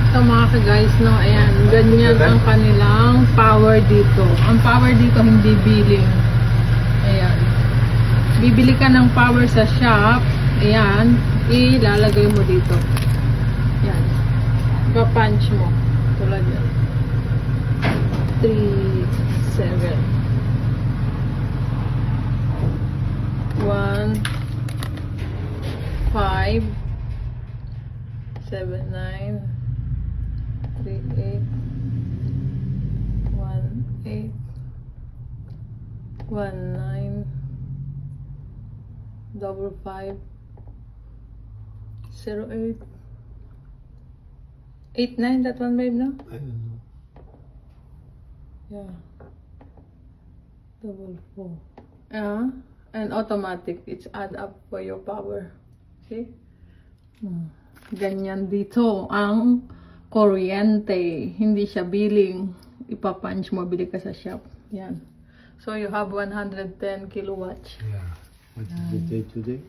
Ito mga ka-guys, no, ayan, ganyan ang kanilang power dito. Ang power dito hindi billing. Ayan. Bibili ka ng power sa shop, ayan, ilalagay mo dito. Ayan. Ipa-punch mo. Tulad yan. 3, 7. 1, 5, 7, 9, 3, 8, 1, 8, 1, 9, double 5, 0, 8, 8, 9, that one babe, no? I don't know. Yeah. Double 4. And automatic. It's add up for your power. Okay? Ganyan dito ang kuryente. Hindi siya billing. Ipapunch mo, bili ka sa shop. Yan. So you have 110 kilowatts. Yeah. What is the day today?